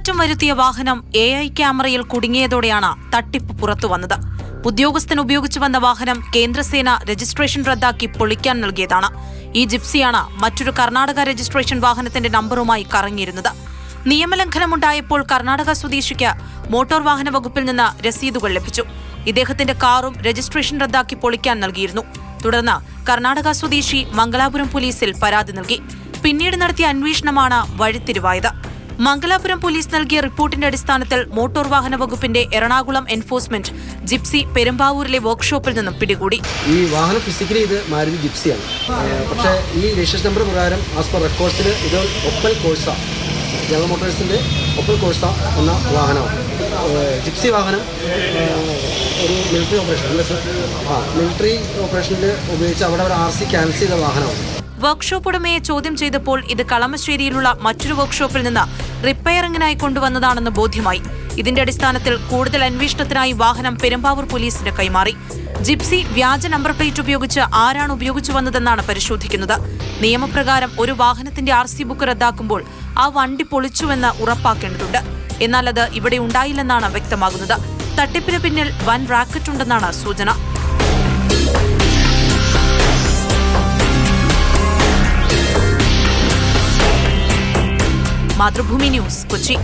മാറ്റം വരുത്തിയ വാഹനം AI ക്യാമറയിൽ കുടുങ്ങിയതോടെയാണ് തട്ടിപ്പ് പുറത്തുവന്നത്. ഉദ്യോഗസ്ഥൻ ഉപയോഗിച്ചു വന്ന വാഹനം കേന്ദ്രസേന രജിസ്ട്രേഷൻ റദ്ദാക്കി പൊളിക്കാൻ നൽകിയതാണ്. ഈ ജിപ്സിയാണ് മറ്റൊരു കർണാടക രജിസ്ട്രേഷൻ വാഹനത്തിന്റെ നമ്പറുമായി കറങ്ങിയിരുന്നത്. നിയമലംഘനമുണ്ടായപ്പോൾ കർണാടക സ്വദേശിക്ക് മോട്ടോർ വാഹന വകുപ്പിൽ നിന്ന് രസീതുകൾ ലഭിച്ചു. ഇദ്ദേഹത്തിന്റെ കാറും രജിസ്ട്രേഷൻ റദ്ദാക്കി പൊളിക്കാൻ നൽകിയിരുന്നു. തുടർന്ന് കർണാടക സ്വദേശി മംഗലാപുരം പോലീസിൽ പരാതി നൽകി. പിന്നീട് നടത്തിയ അന്വേഷണമാണ് വഴിത്തിരിവായത്. മംഗലാപുരം പോലീസ് നൽകിയ റിപ്പോർട്ടിന്റെ അടിസ്ഥാനത്തിൽ മോട്ടോർ വാഹന വകുപ്പിന്റെ എറണാകുളം എൻഫോഴ്സ്മെന്റ് ജിപ്സി പെരുമ്പാവൂരിലെ വർക്ക്ഷോപ്പിൽ നിന്നും പിടികൂടി. ഈ വാഹനം ഫിസിക്കലി ഇത് മാരുതി ജിപ്സിയാണ്. പക്ഷേ ഈ രജിസ്ട്രേഷൻ നമ്പർ പ്രകാരം ആസ് പെർ റെക്കോർഡ്സിൽ ഇത് ഒപ്പൽ കോഴ്സ, ജനറൽ മോട്ടോഴ്സിന്റെ ഒപ്പൽ കോഴ്സ എന്ന വാഹനമാണ്. ജിപ്സി വാഹനം ഒരു മിലിറ്ററി ഓപ്പറേഷനിൽ ഉപയോഗിച്ച് അവിടെ ഒരു RC ക്യാൻസൽ ചെയ്ത വാഹനമാണ്. വർക്ക്ഷോപ്പ് ഉടമയെ ചോദ്യം ചെയ്തപ്പോൾ ഇത് കളമശ്ശേരിയിലുള്ള മറ്റൊരു വർക്ക്ഷോപ്പിൽ നിന്ന് റിപ്പയറിംഗിനായി കൊണ്ടുവന്നതാണെന്ന് ബോധ്യമായി. ഇതിന്റെ അടിസ്ഥാനത്തിൽ കൂടുതൽ അന്വേഷണത്തിനായി വാഹനം പെരുമ്പാവൂർ പോലീസിന് കൈമാറി. ജിപ്സി വ്യാജ നമ്പർ പ്ലേറ്റ് ഉപയോഗിച്ച് ആരാണ് ഉപയോഗിച്ചു വന്നതെന്നാണ് പരിശോധിക്കുന്നത്. നിയമപ്രകാരം ഒരു വാഹനത്തിന്റെ RC ബുക്ക് റദ്ദാക്കുമ്പോൾ ആ വണ്ടി പൊളിച്ചുവെന്ന് ഉറപ്പാക്കേണ്ടതുണ്ട്. എന്നാൽ അത് ഇവിടെ ഉണ്ടായില്ലെന്നാണ് വ്യക്തമാകുന്നത്. തട്ടിപ്പിന് പിന്നിൽ വൻ റാക്കറ്റ് ഉണ്ടെന്നാണ് സൂചന. മാതൃഭൂമി ന്യൂസ്, കൊച്ചി.